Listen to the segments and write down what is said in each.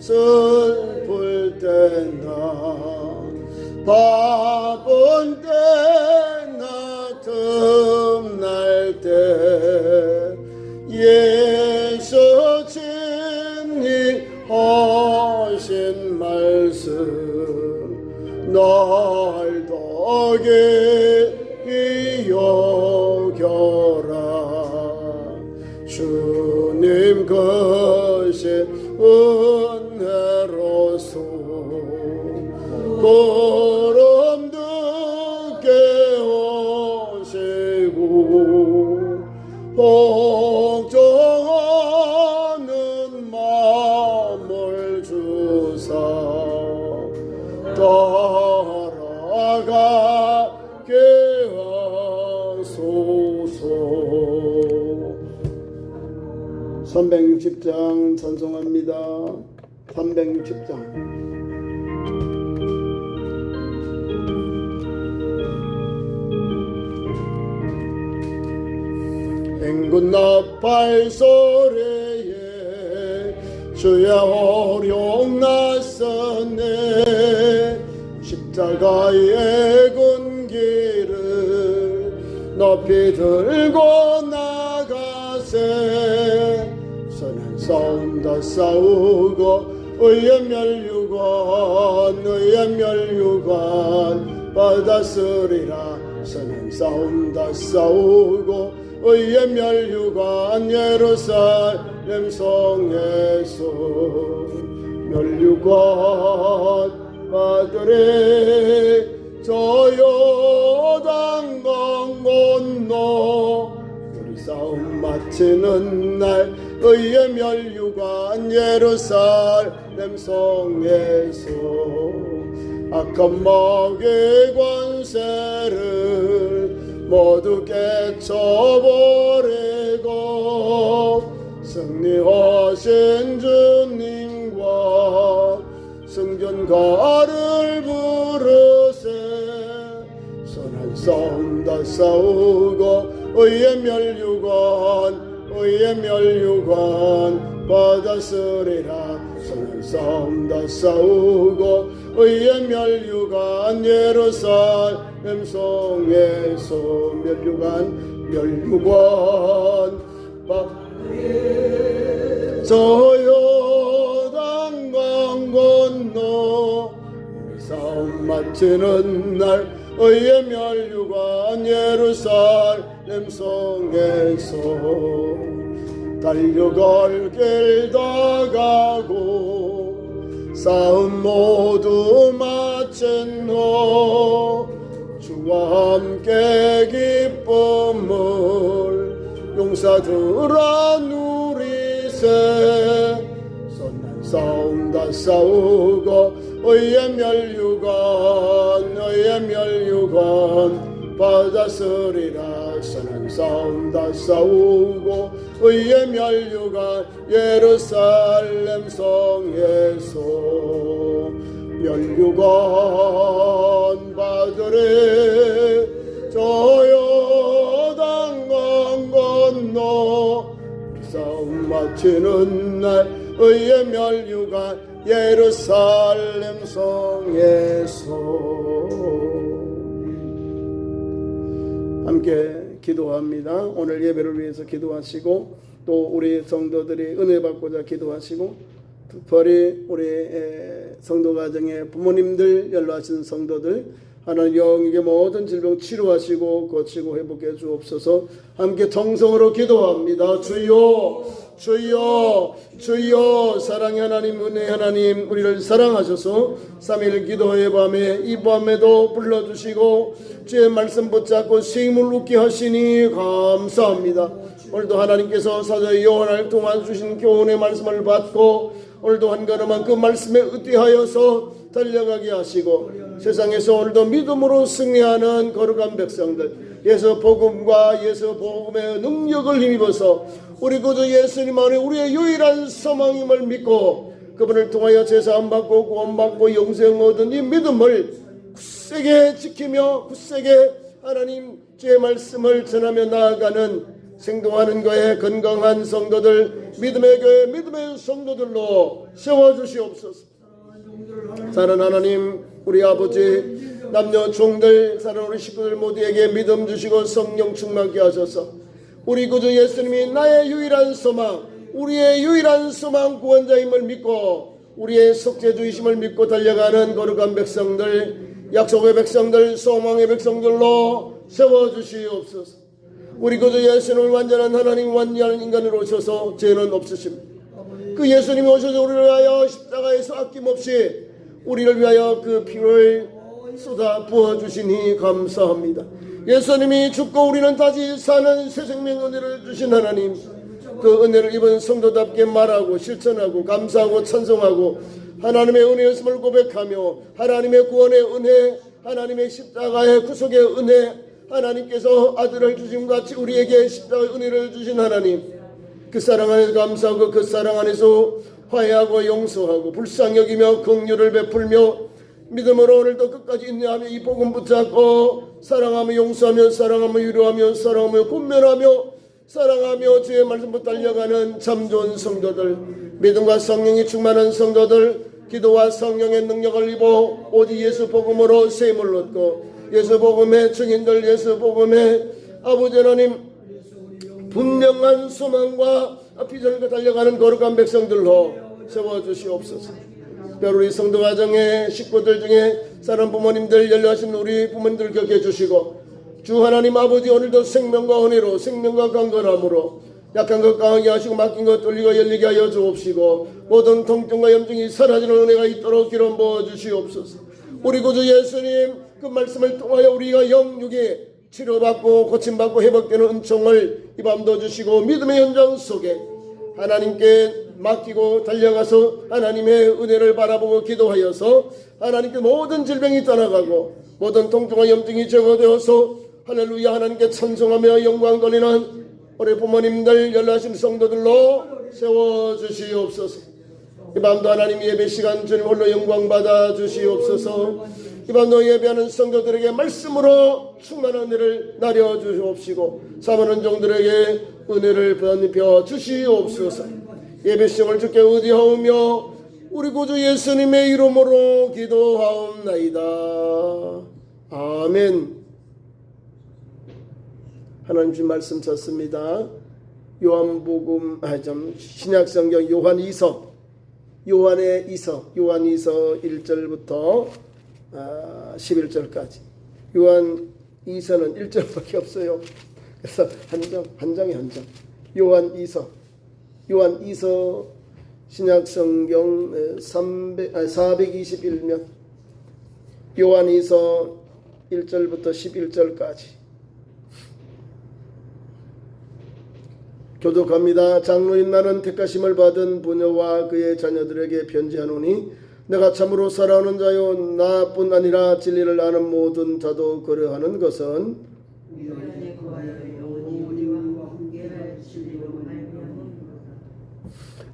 슬플 때나 바쁜 때나 틈날 때 예수 친히 하신 말씀 날 더 깊이 여겨라. 주님 것이 은혜로소 구름 듣게 하시고 걱정하는 마음을 주사 따라가게 하소서. 360장 찬송합니다. 360장. 행군 나팔 소리에 주의 어려움 낯섰네. 십자가의 군기를 높이 들고 나가세. 선한 싸움 다 싸우고 의의 멸류관 받았으리라. 선한 싸움 다 싸우고 의의 멸류관 예루살렘 성에서 멸류관 받으리. 저 요단강 건너 우리 싸움 마치는 날 의의 멸류관 예루살렘 성에서 악한 마귀의 권세를 모두 깨쳐버리고 승리하신 주님과 승전가를 부르세. 선한 싸움 다 싸우고 의의 멸류관 받았으리라. 선한 싸움 다 싸우고 의의 멸류관 예루살렘 성에서 멸류관 저 요단강 건너 우리 싸움 마치는 날 의의 멸류관 예루살렘 성에서 달려갈 길 다 가고 싸움 모두 마친 후 주와 함께 기쁨을 용사들아 누리세. 선한 싸움 다 싸우고 의의 멸류관 받았으리라. 선한 싸움 다 싸우고 의의 멸류관 예루살렘 성에서 멸류관 받으리. 저 요단강 건너 싸움 마치는 날 의의 멸류관 예루살렘 성에서. 함께 기도합니다. 오늘 예배를 위해서 기도하시고 또 우리 성도들이 은혜 받고자 기도하시고 특별히 우리 성도 가정의 부모님들 연로하신 성도들 하나님 영에게 모든 질병 치료하시고 고치고 회복해 주옵소서. 함께 정성으로 기도합니다. 주여 사랑의 하나님 은혜의 하나님 우리를 사랑하셔서 3일 기도의 밤에 이 밤에도 불러주시고 주의 말씀 붙잡고 생명을 웃게 하시니 감사합니다. 오늘도 하나님께서 사도 요한을 통한 주신 교훈의 말씀을 받고 오늘도 한 걸음만 그 말씀에 의지하여서 달려가게 하시고 세상에서 오늘도 믿음으로 승리하는 거룩한 백성들 예수 복음과 예수 복음의 능력을 힘입어서 우리 구주 예수님 안에 우리의 유일한 소망임을 믿고 그분을 통하여 제사함 받고 구원받고 영생 얻은 이 믿음을 굳세게 지키며 굳세게 하나님 주의 말씀을 전하며 나아가는 생동하는 교회, 건강한 성도들, 믿음의 교회, 믿음의 성도들로 세워주시옵소서. 사랑하는 하나님, 우리 아버지, 남녀 종들, 사랑하는 우리 식구들 모두에게 믿음 주시고 성령 충만케 하셔서 우리 구주 예수님이 나의 유일한 소망, 우리의 유일한 소망 구원자임을 믿고 우리의 속죄주이심을 믿고 달려가는 거룩한 백성들, 약속의 백성들, 소망의 백성들로 세워주시옵소서. 우리 구주 예수님을 완전한 하나님, 완전한 인간으로 오셔서 죄는 없으십니다. 그 예수님이 오셔서 우리를 위하여 십자가에서 아낌없이 우리를 위하여 그 피를 쏟아 부어주시니 감사합니다. 예수님이 죽고 우리는 다시 사는 새 생명 은혜를 주신 하나님, 그 은혜를 입은 성도답게 말하고 실천하고 감사하고 찬송하고 하나님의 은혜였음을 고백하며 하나님의 구원의 은혜, 하나님의 십자가의 구속의 은혜, 하나님께서 아들을 주심과 같이 우리에게 십자가의 은혜를 주신 하나님, 그 사랑 안에서 감사하고 그 사랑 안에서 화해하고 용서하고 불쌍히 여기며 긍휼을 베풀며 믿음으로 오늘도 끝까지 인내하며 이 복음 붙잡고 사랑하며 용서하며 사랑하며 위로하며 사랑하며 권면하며 사랑하며 주의 말씀부터 달려가는 참 좋은 성도들, 믿음과 성령이 충만한 성도들, 기도와 성령의 능력을 입어 오직 예수 복음으로 세임을 얻고 예수 복음의 증인들, 예수 복음의 아버지 하나님 분명한 소망과 비전을 달려가는 거룩한 백성들로 세워주시옵소서. 특별히 우리 성도 가정의 식구들 중에 사람 부모님들, 연로하신 우리 부모님들 격해 주시고 주 하나님 아버지, 오늘도 생명과 은혜로 생명과 강건함으로 약한 것 강하게 하시고 막힌 것 뚫리고 열리게 하여 주옵시고 모든 통증과 염증이 사라지는 은혜가 있도록 기름 부어 주시옵소서. 우리 구주 예수님 그 말씀을 통하여 우리가 영육에 치료받고 고침받고 회복되는 은총을 이 밤도 주시고 믿음의 현장 속에 하나님께 맡기고 달려가서 하나님의 은혜를 바라보고 기도하여서 하나님께 모든 질병이 떠나가고 모든 통증과 염증이 제거되어서 할렐루야 하나님께 찬송하며 영광 돌리는 우리 부모님들, 연락하신 성도들로 세워주시옵소서. 이 밤도 하나님 예배 시간 주님 홀로 영광 받아 주시옵소서. 이 밤도 예배하는 성도들에게 말씀으로 충만한 은혜를 나려 주시옵시고 사모하는 종들에게 은혜를 번입혀 주시옵소서. 예배 시간을 주께 의지하오며 우리 구주 예수님의 이름으로 기도하옵나이다. 아멘. 하나님 주신 말씀 찾습니다. 요한복음 신약성경 요한 2서, 요한의 2서, 요한 2서 1절부터 11절까지. 요한 2서는 1절밖에 없어요. 그래서 한 장에 한 장. 요한 2서, 요한 2서 신약성경 421면 요한 2서 1절부터 11절까지. 교독합니다. 장로인 나는 택하심을 받은 부녀와 그의 자녀들에게 편지하노니 내가 참으로 살아오는 자요 나뿐 아니라 진리를 아는 모든 자도 그러하는 것은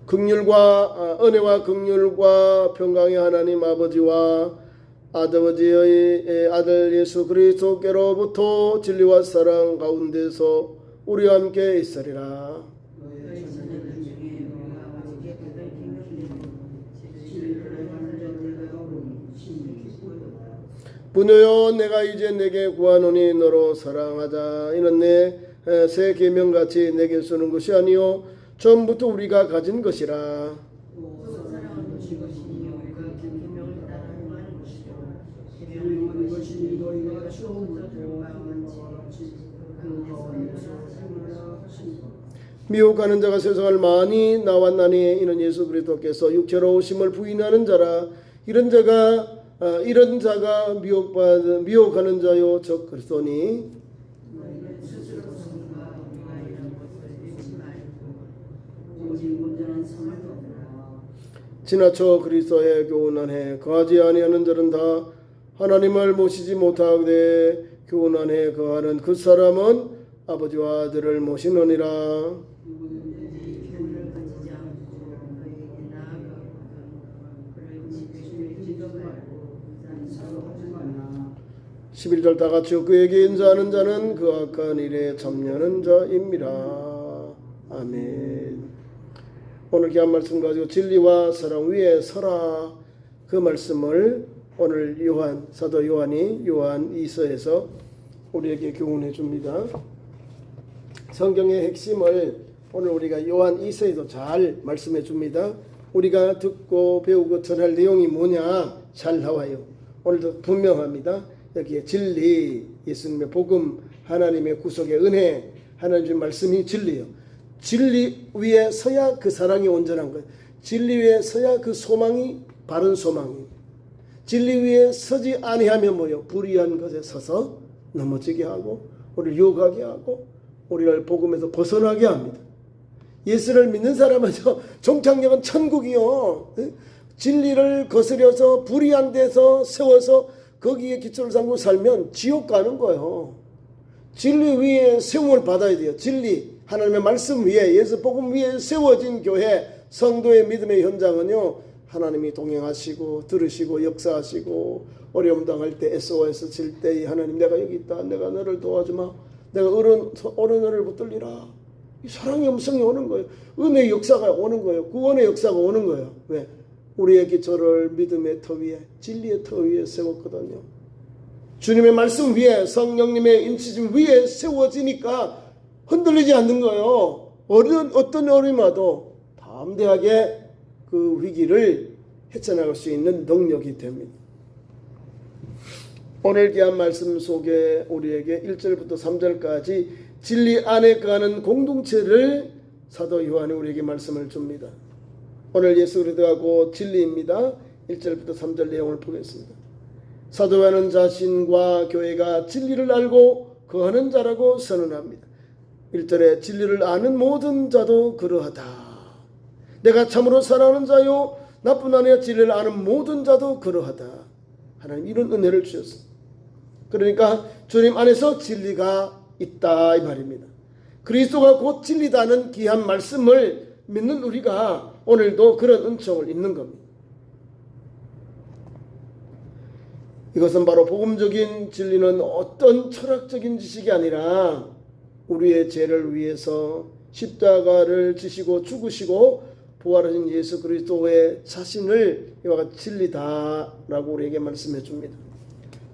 긍휼과 은혜와 긍휼과 평강의 하나님 아버지와 아버지의 아들 예수 그리스도께로부터 진리와 사랑 가운데서 우리와 함께 있으리라. 부녀여 내가 이제 내게 구하노니 너로 사랑하자. 이는 내 새 계명같이 내게 쓰는 것이 아니요 처음부터 우리가 가진 것이라. 미혹하는 자가 세상을 많이 나왔나니 이는 예수 그리스도께서 육체로 오심을 부인하는 자라. 이런 자가 미혹하는 자요 적 그리스도니 지나쳐 그리스도의 교훈 안에 거하지 아니하는 자는 다 하나님을 모시지 못하되 교훈 안에 거하는 그 사람은 아버지와 아들을 모시느니라. 11절 다 같이 그에게 인자하는 자는 그 악한 일에 참여하는 자입니다. 아멘. 오늘 귀한 말씀 가지고 진리와 사랑 위에 서라, 그 말씀을 오늘 사도 요한이 요한 2서에서 우리에게 교훈해 줍니다. 성경의 핵심을 오늘 우리가 요한 2서에도 잘 말씀해 줍니다. 우리가 듣고 배우고 전할 내용이 뭐냐 잘 나와요. 오늘도 분명합니다. 여기에 진리, 예수님의 복음, 하나님의 구속의 은혜, 하나님의 말씀이 진리예요. 진리 위에 서야 그 사랑이 온전한 거예요. 진리 위에 서야 그 소망이 바른 소망이에요. 진리 위에 서지 아니하면 뭐요? 불의한 것에 서서 넘어지게 하고 우리를 유혹하게 하고 우리를 복음에서 벗어나게 합니다. 예수를 믿는 사람은 종착역은 천국이요. 진리를 거스려서 불의한 데서 세워서 거기에 기초를 삼고 살면 지옥 가는 거예요. 진리 위에 세움을 받아야 돼요. 진리, 하나님의 말씀 위에, 예수 복음 위에 세워진 교회, 성도의 믿음의 현장은요, 하나님이 동행하시고 들으시고 역사하시고 어려움 당할 때 SOS 칠 때 하나님 내가 여기 있다. 내가 너를 도와주마. 내가 어른을 붙들리라. 이 사랑의 음성이 오는 거예요. 은혜의 역사가 오는 거예요. 구원의 역사가 오는 거예요. 왜? 우리의 기초를 믿음의 터 위에, 진리의 터 위에 세웠거든요. 주님의 말씀 위에, 성령님의 인치심 위에 세워지니까 흔들리지 않는 거예요. 어떤 어려움이 와도 담대하게 그 위기를 헤쳐나갈 수 있는 능력이 됩니다. 오늘 귀한 말씀 속에 우리에게 1절부터 3절까지 진리 안에 가는 공동체를 사도 요한이 우리에게 말씀을 줍니다. 오늘 예수 그리스도하고 진리입니다. 1절부터 3절 내용을 보겠습니다. 사도 요한은 자신과 교회가 진리를 알고 거하는 자라고 선언합니다. 1절에 진리를 아는 모든 자도 그러하다. 내가 참으로 사랑하는 자요 나뿐 아니라 진리를 아는 모든 자도 그러하다. 하나님 이런 은혜를 주셨습니다. 그러니까 주님 안에서 진리가 있다 이 말입니다. 그리스도가 곧 진리다는 귀한 말씀을 믿는 우리가 오늘도 그런 은총을 입는 겁니다. 이것은 바로 복음적인 진리는 어떤 철학적인 지식이 아니라 우리의 죄를 위해서 십자가를 지시고 죽으시고 부활하신 예수 그리스도의 자신을 이와 같이 진리다라고 우리에게 말씀해 줍니다.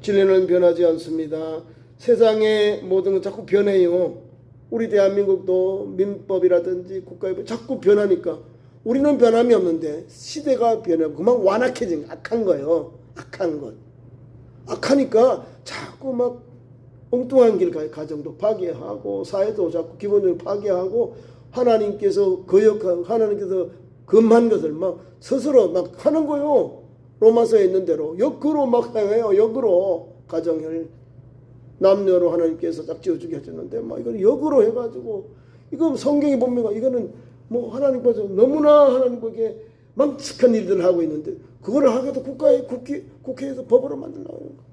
진리는 변하지 않습니다. 세상의 모든 건 자꾸 변해요. 우리 대한민국도 민법이라든지 국가법이 자꾸 변하니까 우리는 변함이 없는데 시대가 변하고 그만 완악해진 악한 거예요. 악한 것. 악하니까 자꾸 막 엉뚱한 길 가요. 가정도 파괴하고 사회도 자꾸 기본적으로 파괴하고 하나님께서 거역하고 하나님께서 금한 것을 막 스스로 막 하는 거요. 로마서에 있는 대로 역으로 막 해요. 역으로 가정을 남녀로 하나님께서 딱 지어주게 하셨는데 막 이건 역으로 해가지고 이거 성경에 보면 이거는 뭐 하나님께서 너무나 하나님께 망측한 일들을 하고 있는데 그거를 하게도 국회에서 법으로 만들려고 하는 거예요.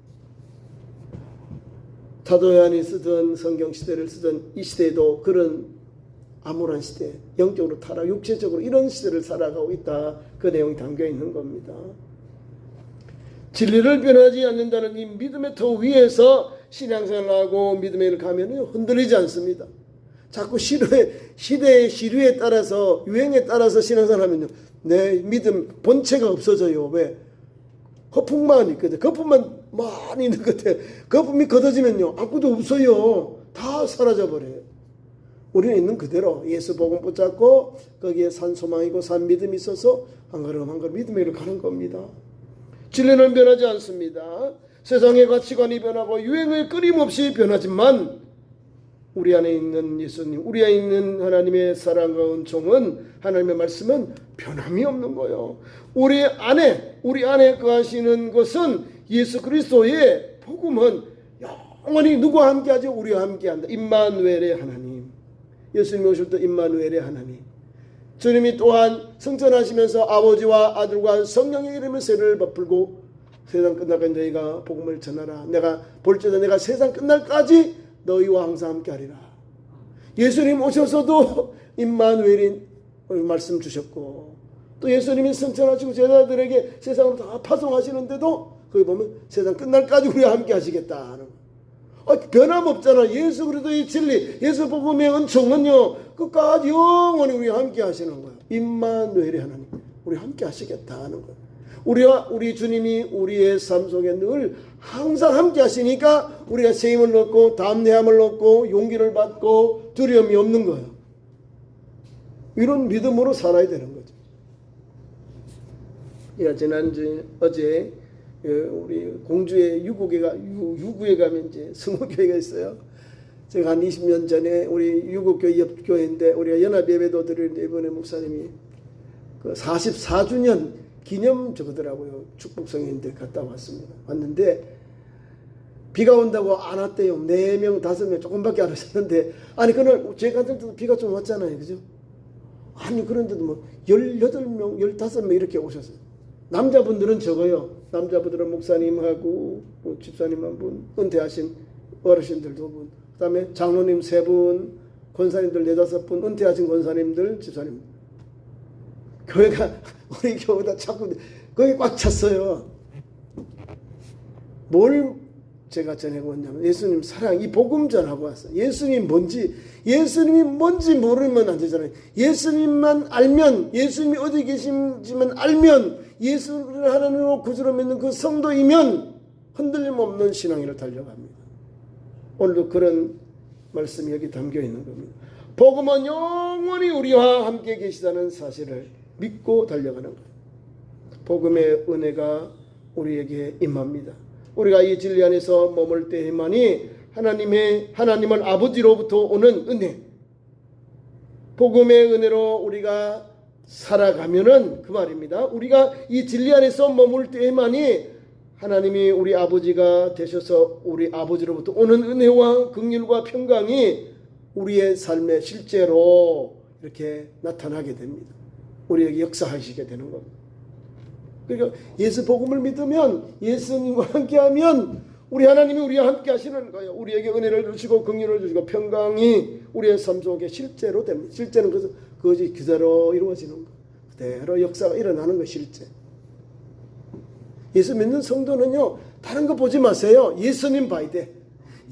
사도 요한이 쓰던 성경 시대를 쓰던 이 시대에도 그런 암울한 시대, 영적으로 타락, 육체적으로 이런 시대를 살아가고 있다. 그 내용이 담겨 있는 겁니다. 진리를 변하지 않는다는 이 믿음의 터 위에서 신앙생활하고 믿음의 일을 가면 흔들리지 않습니다. 자꾸 시대의 시류에 따라서 유행에 따라서 신앙생활하면요 내 믿음 본체가 없어져요. 왜? 거품만 있거든. 거품만 많이 있는 것 같아. 거품이 걷어지면요 아무것도 없어요. 다 사라져 버려요. 우리는 있는 그대로 예수 복음 붙잡고 거기에 산 소망이고 산 믿음이 있어서 한 걸음 한 걸음 믿음의 일을 가는 겁니다. 진리는 변하지 않습니다. 세상의 가치관이 변하고 유행을 끊임없이 변하지만 우리 안에 있는 예수님, 우리 안에 있는 하나님의 사랑과 은총은 하나님의 말씀은 변함이 없는 거예요. 우리 안에 거하시는 것은 예수 그리스도의 복음은 영원히 누구와 함께하죠? 우리와 함께한다. 임마누엘의 하나님. 예수님이 오실 때 임마누엘의 하나님. 주님이 또한 승천하시면서 아버지와 아들과 성령의 이름의 세를 베풀고 세상 끝날까지 너희가 복음을 전하라. 내가 볼지어다 내가 세상 끝날까지 너희와 항상 함께하리라. 예수님 오셔서도 임마누엘인 말씀 주셨고 또 예수님이 승천하시고 제자들에게 세상으로 다 파송하시는데도 거기 보면 세상 끝날까지 우리와 함께 하시겠다 하는 변함없잖아. 예수 그리스도의 진리, 예수 복음의 은총은요 끝까지 영원히 우리와 함께 하시는 거예요. 임마누엘의 하나님, 우리와 함께 하시겠다 하는 거예요. 우리 주님이 우리의 삶 속에 늘 항상 함께 하시니까 우리가 새 힘을 얻고 담대함을 얻고 용기를 받고 두려움이 없는 거예요. 이런 믿음으로 살아야 되는 거죠. 어제 우리 공주의 유구에 가면 이제 성모교회가 있어요. 제가 한 20년 전에 우리 유구교회 옆교회인데 우리가 연합예배도 드리는데 이번에 목사님이 그 44주년 기념 적더라고요. 축복성인들 갔다 왔는데 비가 온다고 안 왔대요. 4명 5명 조금밖에 안 오셨는데 아니 그날 제가 갔을 때도 비가 좀 왔잖아요. 그죠? 아니 그런데도 뭐 18명 15명 이렇게 오셨어요. 남자분들은 적어요. 남자분들은 목사님하고 집사님 한 분, 은퇴하신 어르신들 2분, 그 다음에 장로님 3분, 권사님들 4-5분, 은퇴하신 권사님들, 집사님. 교회가 우리 교회보다 자꾸 거기 꽉 찼어요. 뭘 제가 전하고 왔냐면 예수님 사랑, 이 복음 전하고 왔어요. 예수님이 뭔지 모르면 안 되잖아요. 예수님만 알면, 예수님이 어디 계신지만 알면, 예수를 하나님으로 구주로 믿는 그 성도이면 흔들림 없는 신앙을 달려갑니다. 오늘도 그런 말씀이 여기 담겨 있는 겁니다. 복음은 영원히 우리와 함께 계시다는 사실을 믿고 달려가는 거예요. 복음의 은혜가 우리에게 임합니다. 우리가 이 진리 안에서 머물 때에만이 하나님을 아버지로부터 오는 은혜, 복음의 은혜로 우리가 살아가면은 그 말입니다. 우리가 이 진리 안에서 머물 때에만이 하나님이 우리 아버지가 되셔서 우리 아버지로부터 오는 은혜와 긍휼과 평강이 우리의 삶에 실제로 이렇게 나타나게 됩니다. 우리에게 역사하시게 되는 겁니다. 그러니까 예수 복음을 믿으면, 예수님과 함께하면 우리 하나님이 우리와 함께 하시는 거예요. 우리에게 은혜를 주시고 긍휼을 주시고 평강이 우리의 삶 속에 실제로 됩니다. 실제는 그것이 그대로 이루어지는 거예요. 그대로 역사가 일어나는 거예요. 실제. 예수 믿는 성도는요, 다른 거 보지 마세요. 예수님 봐야 돼.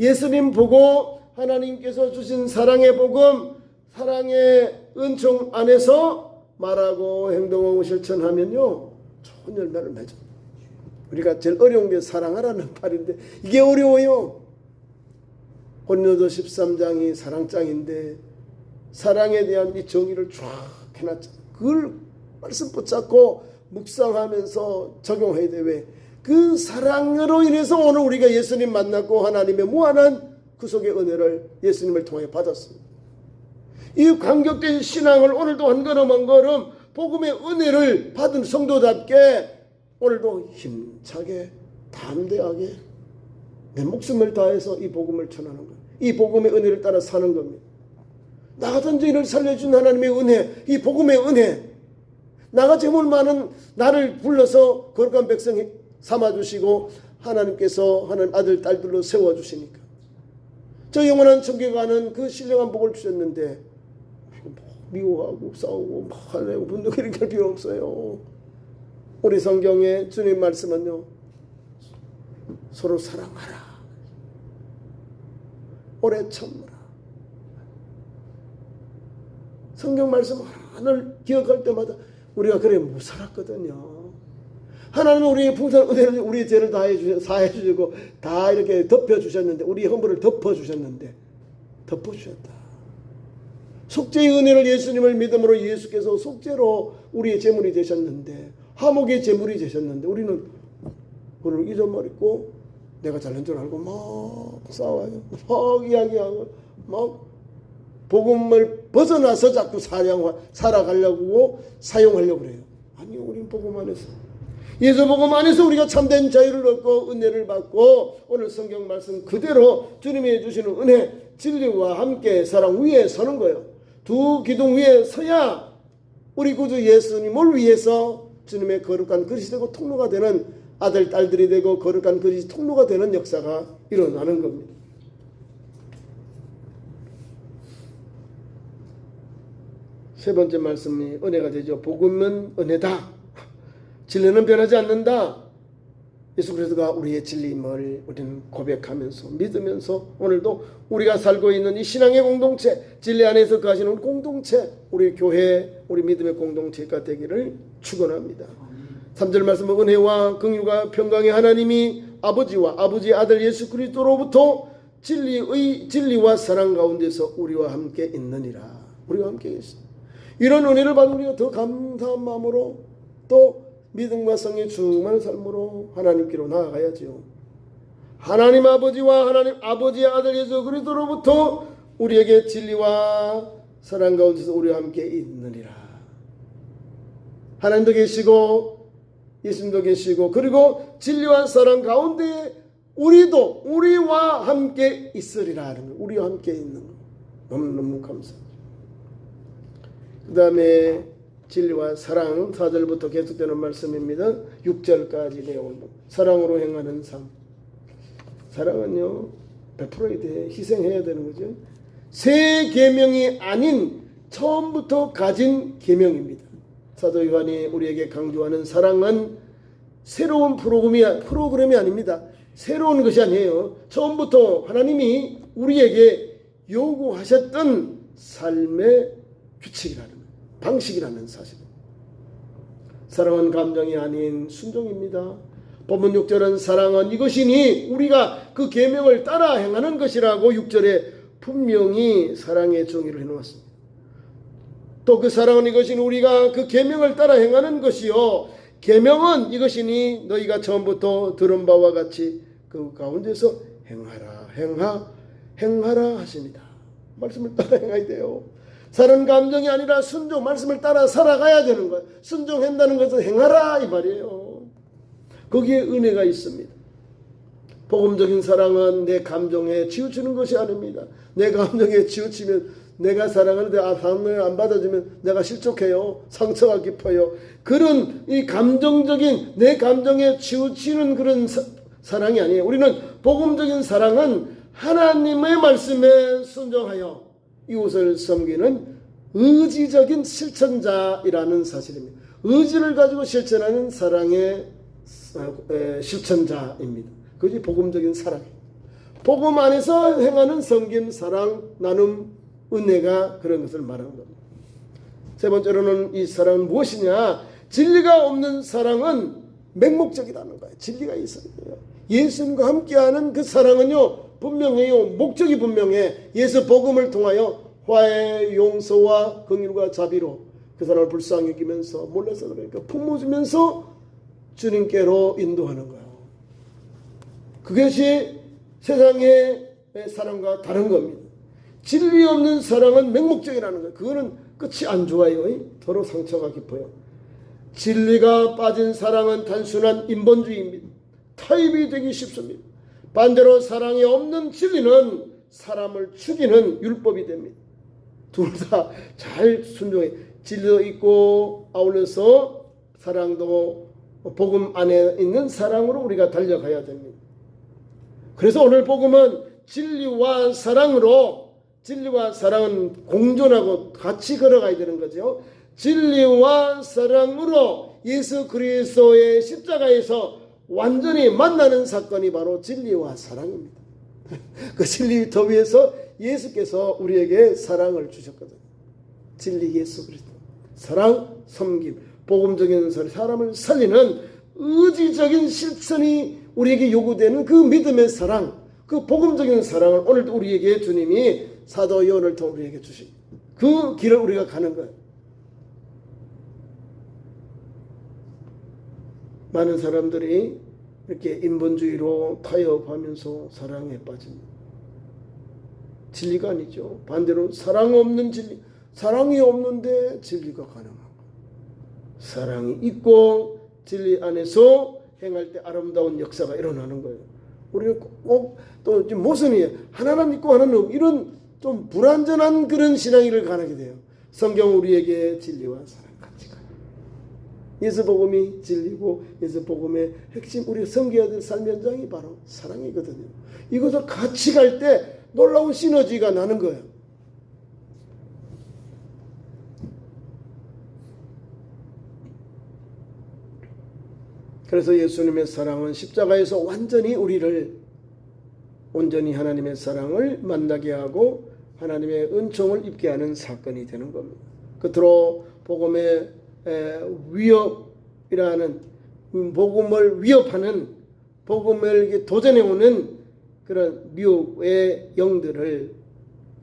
예수님 보고 하나님께서 주신 사랑의 복음, 사랑의 은총 안에서 말하고 행동하고 실천하면요, 좋은 열매를 맺어. 우리가 제일 어려운 게 사랑하라는 말인데 이게 어려워요. 고린도서 13장이 사랑장인데 사랑에 대한 이 정의를 쫙 해놨잖아요. 그걸 말씀 붙잡고 묵상하면서 적용해야 돼. 왜? 그 사랑으로 인해서 오늘 우리가 예수님 만났고 하나님의 무한한 그 속의 은혜를 예수님을 통해 받았습니다. 이 감격된 신앙을 오늘도 한 걸음 한 걸음 복음의 은혜를 받은 성도답게 오늘도 힘차게 담대하게 내 목숨을 다해서 이 복음을 전하는 거예요. 이 복음의 은혜를 따라 사는 겁니다. 나 같은 죄인을 살려준 하나님의 은혜, 이 복음의 은혜, 나가 재물 많은 나를 불러서 거룩한 백성 삼아주시고 하나님께서 하나님 아들 딸들로 세워주시니까 저 영원한 천국에 가는 그 신령한 복을 주셨는데 미워하고 싸우고 막 하려고 분노하고 이렇게 할 필요 없어요. 우리 성경의 주님 말씀은요, 서로 사랑하라, 오래 참으라. 성경 말씀 하나를 기억할 때마다 우리가 그래 못 살았거든요. 하나님은 우리의 풍성한 은혜를, 우리의 죄를 다 사해주시고 다 이렇게 덮여주셨는데, 우리의 허물을 덮어주셨는데, 덮어주셨다. 속죄의 은혜를, 예수님을 믿음으로 예수께서 속죄로 우리의 제물이 되셨는데, 화목의 제물이 되셨는데, 우리는 그를 잊어버리고 내가 잘난 줄 알고 막 싸워요. 막 이야기하고 막 복음을 벗어나서 자꾸 살아가려고 사용하려고 그래요. 아니, 우린 복음 안에서, 예수 복음 안에서 우리가 참된 자유를 얻고 은혜를 받고 오늘 성경 말씀 그대로 주님이 주시는 은혜, 진리와 함께 사랑 위에 서는 거예요. 두 기둥 위에 서야 우리 구주 예수님을 위해서 주님의 거룩한 그릇이 되고 통로가 되는 아들, 딸들이 되고 거룩한 그릇이 통로가 되는 역사가 일어나는 겁니다. 세 번째 말씀이 은혜가 되죠. 복음은 은혜다. 진리는 변하지 않는다. 예수 그리스도가 우리의 진리임을 우리는 고백하면서 믿으면서 오늘도 우리가 살고 있는 이 신앙의 공동체, 진리 안에서 거하시는 공동체, 우리 교회, 우리 믿음의 공동체가 되기를 축원합니다. 3절 말씀은 은혜와 긍휼과 평강의 하나님이 아버지와 아버지의 아들 예수 그리스도로부터 진리와 사랑 가운데서 우리와 함께 있느니라. 우리와 함께 계십니다. 이런 은혜를 받은 우리가 더 감사한 마음으로 또 믿음과 성의 충만한 삶으로 하나님께로 나아가야죠. 하나님 아버지와 하나님 아버지의 아들 예수 그리스도로부터 우리에게 진리와 사랑 가운데서 우리와 함께 있느니라. 하나님도 계시고 예수님도 계시고 그리고 진리와 사랑 가운데 우리도 우리와 함께 있으리라 하는 거. 우리와 함께 있는 거. 너무너무 감사합니다. 그 다음에 진리와 사랑 4절부터 계속되는 말씀입니다. 6절까지 내용을 사랑으로 행하는 삶. 사랑은요 베풀어야 돼. 희생해야 되는 거죠. 새 계명이 아닌 처음부터 가진 계명입니다. 사도 요한이 우리에게 강조하는 사랑은 새로운 프로그램이 아닙니다. 새로운 것이 아니에요. 처음부터 하나님이 우리에게 요구하셨던 삶의 규칙이라는 방식이라는 사실입니다. 사랑은 감정이 아닌 순종입니다. 본문 6절은 사랑은 이것이니 우리가 그 계명을 따라 행하는 것이라고 6절에 분명히 사랑의 정의를 해놓았습니다. 또 그 사랑은 이것이니 우리가 그 계명을 따라 행하는 것이요 계명은 이것이니 너희가 처음부터 들은 바와 같이 그 가운데서 행하라 하십니다. 말씀을 따라 행해야 돼요. 사랑 감정이 아니라 순종, 말씀을 따라 살아가야 되는 거예요. 순종한다는 것은 행하라 이 말이에요. 거기에 은혜가 있습니다. 복음적인 사랑은 내 감정에 치우치는 것이 아닙니다. 내 감정에 치우치면 내가 사랑하는데 사랑을 안 받아주면 내가 실족해요. 상처가 깊어요. 그런 이 감정적인 내 감정에 치우치는 그런 사랑이 아니에요. 우리는 복음적인 사랑은 하나님의 말씀에 순종하여 이웃을 섬기는 의지적인 실천자이라는 사실입니다. 의지를 가지고 실천하는 사랑의 실천자입니다. 그것이 복음적인 사랑입니다. 복음 안에서 행하는 섬김, 사랑, 나눔, 은혜가 그런 것을 말하는 겁니다. 세 번째로는 이 사랑은 무엇이냐? 진리가 없는 사랑은 맹목적이라는 거예요. 진리가 있어야 돼요. 예수님과 함께하는 그 사랑은요 분명해요. 목적이 분명해. 예수 복음을 통하여 화해, 용서와 긍휼과 자비로 그 사람을 불쌍히 여기면서 몰라서 그러니까 품어주면서 주님께로 인도하는 거예요. 그것이 세상의 사랑과 다른 겁니다. 진리 없는 사랑은 맹목적이라는 거예요. 그거는 끝이 안 좋아요. 더러 상처가 깊어요. 진리가 빠진 사랑은 단순한 인본주의입니다. 타입이 되기 쉽습니다. 반대로 사랑이 없는 진리는 사람을 죽이는 율법이 됩니다. 둘 다 잘 순종해. 진리도 있고 아울러서 사랑도 복음 안에 있는 사랑으로 우리가 달려가야 됩니다. 그래서 오늘 복음은 진리와 사랑으로 진리와 사랑은 공존하고 같이 걸어가야 되는 거죠. 진리와 사랑으로 예수 그리스도의 십자가에서 완전히 만나는 사건이 바로 진리와 사랑입니다. 그 진리 더 위에서 예수께서 우리에게 사랑을 주셨거든요. 진리 예수 그리스도. 사랑, 섬김, 복음적인 사람을 살리는 의지적인 실천이 우리에게 요구되는 그 믿음의 사랑, 그 복음적인 사랑을 오늘도 우리에게 주님이 사도 요한을 통해 우리에게 주신 그 길을 우리가 가는 거예요. 많은 사람들이 이렇게 인본주의로 타협하면서 사랑에 빠집니다. 진리가 아니죠. 반대로 사랑 없는 진리, 사랑이 없는데 진리가 가능한 거예요. 사랑이 있고 진리 안에서 행할 때 아름다운 역사가 일어나는 거예요. 우리는 꼭 또 모순이에요. 하나는 있고 하나는 없고 이런 좀 불완전한 그런 신앙을 가게 돼요. 성경 우리에게 진리와 사랑 같이 가요. 예수 복음이 진리고 예수 복음의 핵심 우리가 섬겨야 될 삶의 현장이 바로 사랑이거든요. 이것을 같이 갈 때 놀라운 시너지가 나는 거예요. 그래서 예수님의 사랑은 십자가에서 온전히 하나님의 사랑을 만나게 하고 하나님의 은총을 입게 하는 사건이 되는 겁니다. 끝으로 복음의 위협이라는, 복음을 위협하는, 복음을 도전해오는 그런 미혹의 영들을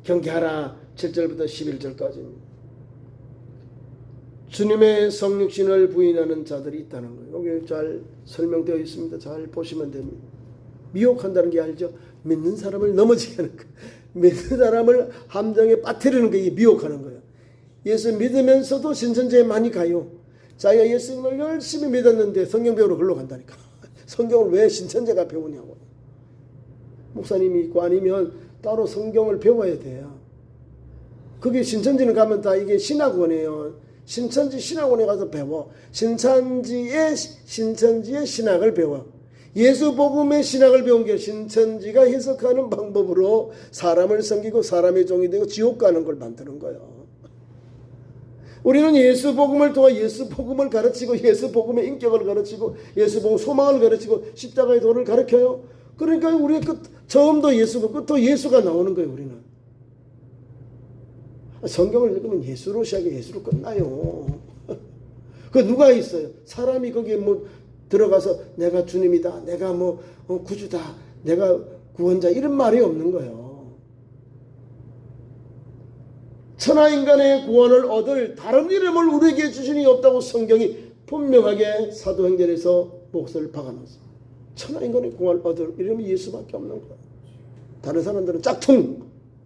경계하라. 7절부터 11절까지입니다. 주님의 성육신을 부인하는 자들이 있다는 거예요. 여기 잘 설명되어 있습니다. 잘 보시면 됩니다. 미혹한다는 게 알죠? 믿는 사람을 넘어지게 하는 거예요. 믿는 사람을 함정에 빠뜨리는 게 미혹하는 거예요. 예수 믿으면서도 신천지에 많이 가요. 자기가 예수님을 열심히 믿었는데 성경 배우러 글로 간다니까. 성경을 왜 신천지가 배우냐고. 목사님이 있고 아니면 따로 성경을 배워야 돼요. 그게 신천지는 가면 다 이게 신학원이에요. 신천지 신학원에 가서 배워. 신천지의 신학을 배워. 예수 복음의 신학을 배운 게 신천지가 해석하는 방법으로 사람을 섬기고 사람의 종이 되고 지옥 가는 걸 만드는 거예요. 우리는 예수 복음을 통해 예수 복음을 가르치고 예수 복음의 인격을 가르치고 예수 복음 소망을 가르치고 십자가의 도를 가르쳐요. 그러니까 우리의 처음도 예수고 끝도 예수가 나오는 거예요. 우리는 성경을 읽으면 예수로 시작해 예수로 끝나요. 그 누가 있어요? 사람이 거기에 들어가서 내가 주님이다, 내가 구주다, 내가 구원자 이런 말이 없는 거예요. 천하인간의 구원을 얻을 다른 이름을 우리에게 주시니 없다고 성경이 분명하게 사도행전에서 몫을 박아놨어. 천하인간의 구원을 얻을 이름이 예수밖에 없는 거야. 다른 사람들은 짝퉁,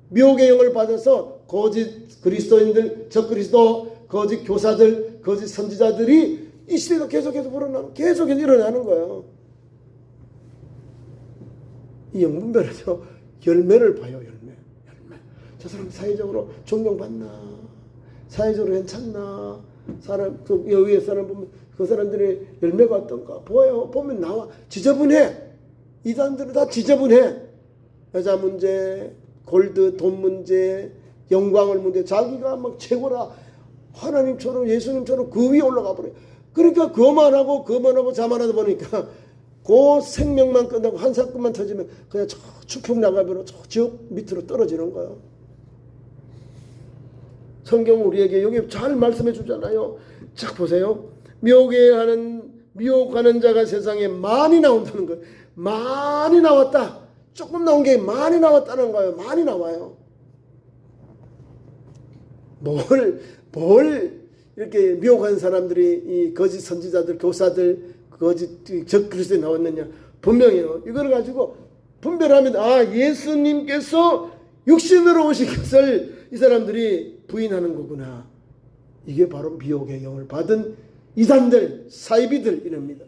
미혹의 영을 받아서 거짓 그리스도인들, 적그리스도, 거짓 교사들, 거짓 선지자들이 이 시대가 계속해서 계속해서 일어나는 거예요. 이 영분별에서 열매를 봐요. 열매. 저 사람 사회적으로 존경받나? 사회적으로 괜찮나? 사람, 그 여위의 사람 보면 그 사람들의 열매가 어떤가? 보면 나와. 지저분해. 이단들은 다 지저분해. 여자 문제, 골드, 돈 문제, 영광을 문제, 자기가 막 최고라. 하나님처럼 예수님처럼 그 위에 올라가 버려요. 그러니까 그만하고 자만하다 보니까 그 생명만 끝나고 한 사건만 터지면 그냥 저 추풍 나가면 저 지옥 밑으로 떨어지는 거예요. 성경 우리에게 여기 잘 말씀해 주잖아요. 자 보세요. 미혹하는 자가 세상에 많이 나온다는 거예요. 많이 나왔다. 조금 나온 게 많이 나왔다는 거예요. 많이 나와요. 뭘 이렇게 미혹한 사람들이 이 거짓 선지자들, 교사들, 거짓 적그리스도에 나왔느냐. 분명해요. 이걸 가지고 분별하면 예수님께서 육신으로 오신 것을 이 사람들이 부인하는 거구나. 이게 바로 미혹의 영을 받은 이단들, 사이비들 이럽니다.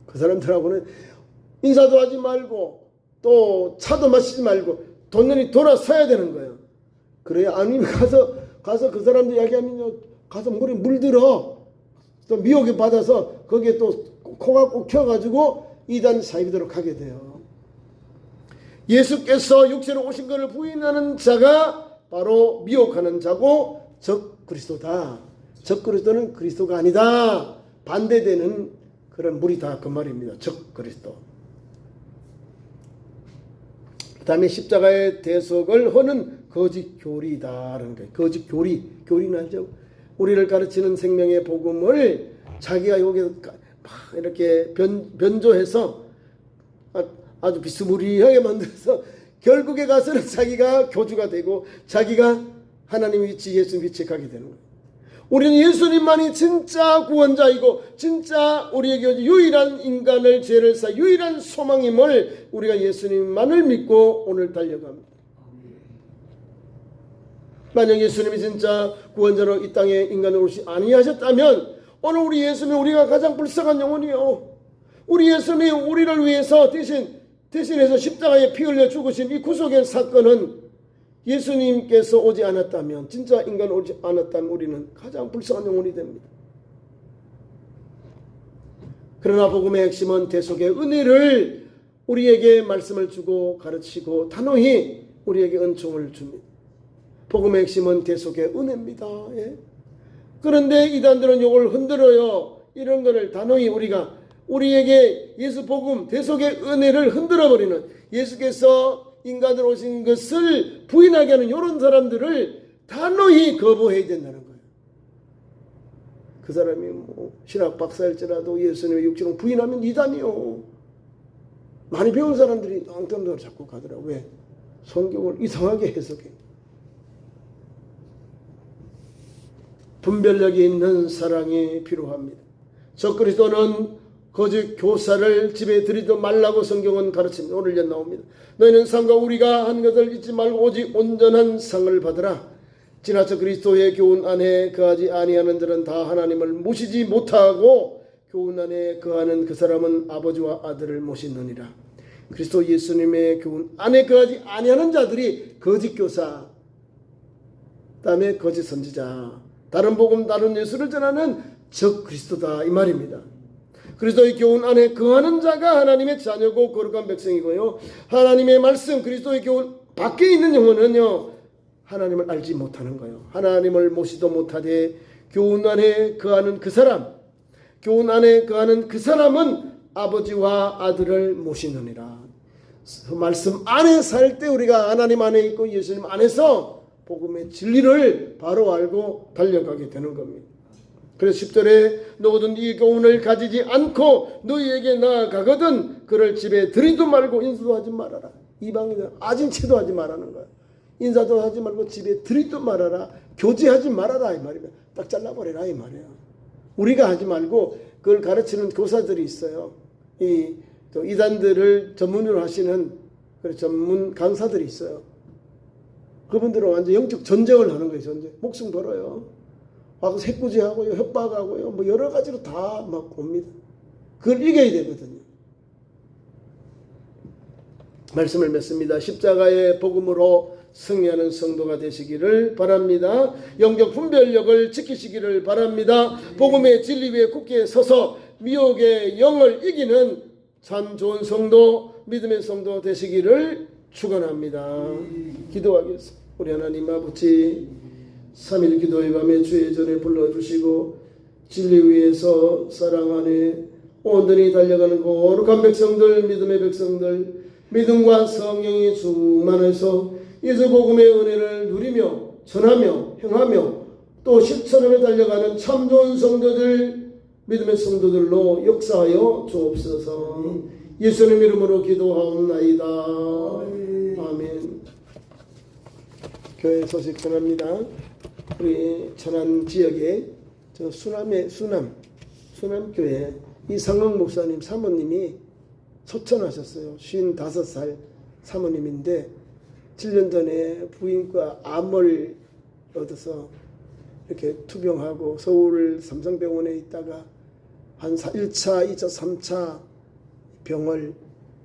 그 사람들하고는 인사도 하지 말고 또 차도 마시지 말고 돈년이 돌아서야 되는 거예요. 그래야 아니면 가서 그 사람들 이야기하면 가서 물에 물들어. 또 미혹에 받아서 거기에 또 코가 꼭 켜가지고 이단 사이비대로 가게 돼요. 예수께서 육체로 오신 것을 부인하는 자가 바로 미혹하는 자고 적그리스도다. 적그리스도는 그리스도가 아니다. 반대되는 그런 무리다. 그 말입니다. 적그리스도. 그 다음에 십자가의 대속을 하는 거짓 교리다라는 거예요. 거짓 교리는 알죠? 우리를 가르치는 생명의 복음을 자기가 여기서 막 이렇게 변조해서 아주 비스무리하게 만들어서 결국에 가서는 자기가 교주가 되고 자기가 하나님 위치, 예수님 위치에 가게 되는 거예요. 우리는 예수님만이 진짜 구원자이고 진짜 우리에게 유일한 인간을 죄를 사 유일한 소망임을 우리가 예수님만을 믿고 오늘 달려갑니다. 만약 예수님이 진짜 구원자로 이 땅에 인간으로 오시 아니하셨다면 오늘 우리 예수님이 우리가 가장 불쌍한 영혼이요. 우리 예수님이 우리를 위해서 대신해서 십자가에 피 흘려 죽으신 이 구속의 사건은 예수님께서 오지 않았다면 진짜 인간 오지 않았다면 우리는 가장 불쌍한 영혼이 됩니다. 그러나 복음의 핵심은 대속의 은혜를 우리에게 말씀을 주고 가르치고 단호히 우리에게 은총을 줍니다. 복음의 핵심은 대속의 은혜입니다. 예? 그런데 이단들은 이걸 흔들어요. 이런 거를 단호히 우리가 우리에게 예수 복음 대속의 은혜를 흔들어 버리는, 예수께서 인간으로 오신 것을 부인하게 하는 이런 사람들을 단호히 거부해야 된다는 거예요. 그 사람이 뭐 신학 박사일지라도 예수님의 육신을 부인하면 이단이요. 많이 배운 사람들이 엉뚱한 자꾸 가더라고요. 왜? 성경을 이상하게 해석해. 분별력이 있는 사랑이 필요합니다. 적그리스도는 거짓 교사를 집에 들이지 말라고 성경은 가르칩니다. 오늘 나옵니다. 너희는 상과 우리가 한 것을 잊지 말고 오직 온전한 상을 받으라. 지나쳐 그리스도의 교훈 안에 거하지 아니하는 자는 다 하나님을 모시지 못하고 교훈 안에 거하는 그 사람은 아버지와 아들을 모시느니라. 그리스도 예수님의 교훈 안에 거하지 아니하는 자들이 거짓 교사, 그다음에 거짓 선지자, 다른 복음 다른 예수를 전하는 적 그리스도다 이 말입니다. 그리스도의 교훈 안에 거하는 자가 하나님의 자녀고 거룩한 백성이고요. 하나님의 말씀 그리스도의 교훈 밖에 있는 영혼은요, 하나님을 알지 못하는 거예요. 하나님을 모시도 못하되 교훈 안에 거하는 그 사람, 교훈 안에 거하는 그 사람은 아버지와 아들을 모시느니라. 그 말씀 안에 살 때 우리가 하나님 안에 있고 예수님 안에서 복음의 진리를 바로 알고 달려가게 되는 겁니다. 그래서 10절에 너희는 이 교훈을 가지지 않고 너희에게 나아가거든 그를 집에 들이도 말고 인사도 하지 말아라. 이방인은 아진치도 하지 말라는 거야. 인사도 하지 말고 집에 들이도 말아라. 교제하지 말아라 이 말이야. 딱 잘라버려라 이 말이야. 우리가 하지 말고 그걸 가르치는 교사들이 있어요. 이단들을 전문으로 하시는 전문 강사들이 있어요. 그분들은 완전 영적 전쟁을 하는 거예요. 전쟁. 목숨 걸어요. 와서 새꾸지하고요, 협박하고요, 뭐 여러 가지로 다 막 옵니다. 그걸 이겨야 되거든요. 말씀을 맺습니다. 십자가의 복음으로 승리하는 성도가 되시기를 바랍니다. 영적 분별력을 지키시기를 바랍니다. 복음의 진리 위에 굳게 서서 미혹의 영을 이기는 참 좋은 성도, 믿음의 성도 되시기를 축원합니다. 기도하겠습니다. 우리 하나님 아버지, 3일 기도의 밤에 주의 전에 불러주시고 진리 위에서 사랑 안에 온전히 달려가는 거룩한 백성들, 믿음의 백성들, 믿음과 성령이 충만해서 예수 복음의 은혜를 누리며 전하며 행하며 또 실천하며 달려가는 참 좋은 성도들, 믿음의 성도들로 역사하여 주옵소서. 예수님 이름으로 기도하옵나이다. 아멘. 교회 소식 전합니다. 우리 천안 지역에 저 수남교회 이상흥 목사님 사모님이 소천하셨어요. 55살 사모님인데 7년 전에 부인과 암을 얻어서 이렇게 투병하고 서울 삼성병원에 있다가 한 1차, 2차, 3차 병을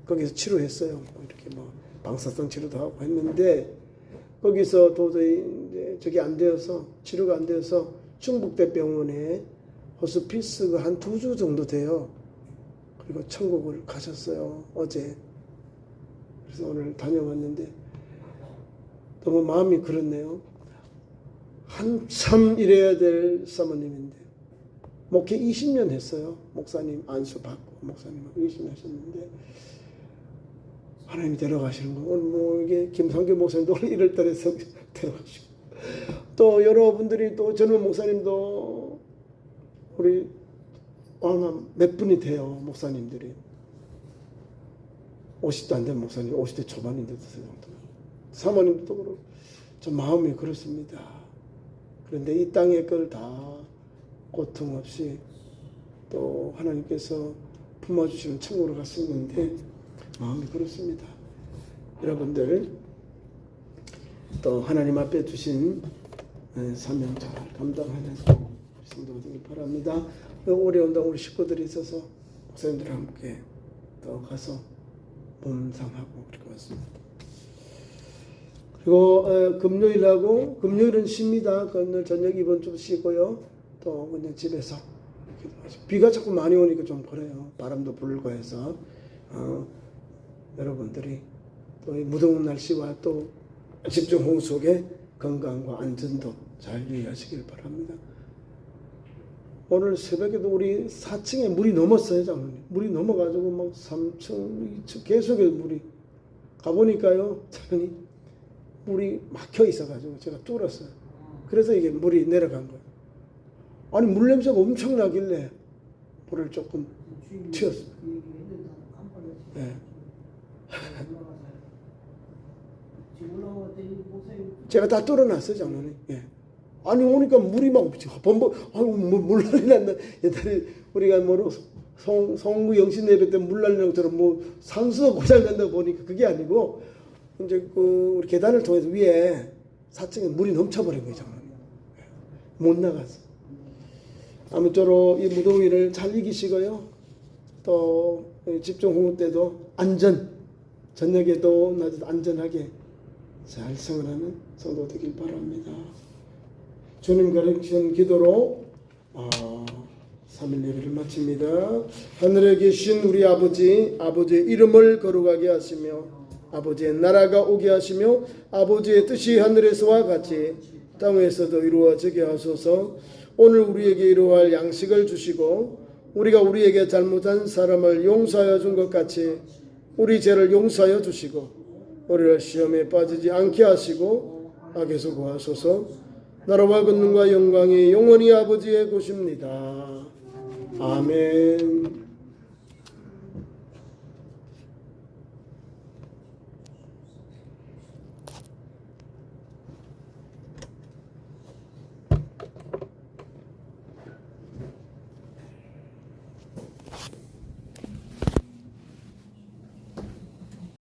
거기서 치료했어요. 이렇게 뭐 방사성 치료도 하고 했는데 거기서 도저히 이제 저게 안 되어서 치료가 안 되어서 충북대병원에 호스피스가 한 2주 정도 돼요. 그리고 천국을 가셨어요. 어제. 그래서 오늘 다녀왔는데 너무 마음이 그렇네요. 한참 일해야 될 사모님인데 목회 20년 했어요. 목사님 안수 받고 목사님하고 20년 하셨는데 하나님이 데려가시는 거. 오늘 뭐 이게 김상규 목사님도 오늘 1월달에 데려가시고 또 여러분들이 또 젊은 목사님도 우리 아마 몇 분이 돼요. 목사님들이 50도 안 된 목사님, 50대 초반인데도 사모님도 그렇고 좀 마음이 그렇습니다. 그런데 이 땅의 걸 다 고통 없이 또 하나님께서 품어주시는 천국으로 갔었는데 마음이 그렇습니다. 여러분들 또 하나님 앞에 주신 사명 잘 감당하는 성도가 되길 바랍니다. 올해 온다고 우리 식구들이 있어서 목사님들과 함께 또 가서 몸상하고 그렇게 왔습니다. 그리고 금요일은 쉽니다. 금요일 저녁 이번 주 쉬고요. 또 그냥 집에서 비가 자꾸 많이 오니까 좀 그래요. 바람도 불고 해서 여러분들이 또 이 무더운 날씨와 또 집중호우 속에 건강과 안전도 잘 유의하시길 바랍니다. 오늘 새벽에도 우리 4층에 물이 넘었어요, 장로님. 물이 넘어가지고 막 3층, 2층 계속 물이 가보니까요, 장로님 물이 막혀 있어가지고 제가 뚫었어요. 그래서 이게 물이 내려간 거예요. 아니 물 냄새가 엄청 나길래 불을 조금 튀었어요. 네. 제가 다 뚫어놨어요, 장로님. 예. 아니 오니까 물이 막 범벅, 물 난리 난다. 옛날에 우리가 뭐로 성구 영신 예배 때 물 난리는 것처럼 뭐 산수가 고장 난다고 보니까 그게 아니고 이제 그 우리 계단을 통해서 위에 4층에 물이 넘쳐버린 거예요, 장로님. 못 나갔어. 아무쪼록 이 무더위를 잘 이기시고요. 또 집중 호흡 때도 저녁에도 낮에도 안전하게 잘 생활하는 성도 되길 바랍니다. 주님 가르치신 기도로 3일 예배를 마칩니다. 하늘에 계신 우리 아버지의 이름을 거룩하게 하시며 아버지의 나라가 오게 하시며 아버지의 뜻이 하늘에서와 같이 땅에서도 이루어지게 하소서. 오늘 우리에게 이루어할 양식을 주시고 우리가 우리에게 잘못한 사람을 용서하여 준 것 같이 우리 죄를 용서하여 주시고 우리를 시험에 빠지지 않게 하시고 악에서 구하소서. 나라와 권능과 영광이 영원히 아버지의 것입니다. 아멘.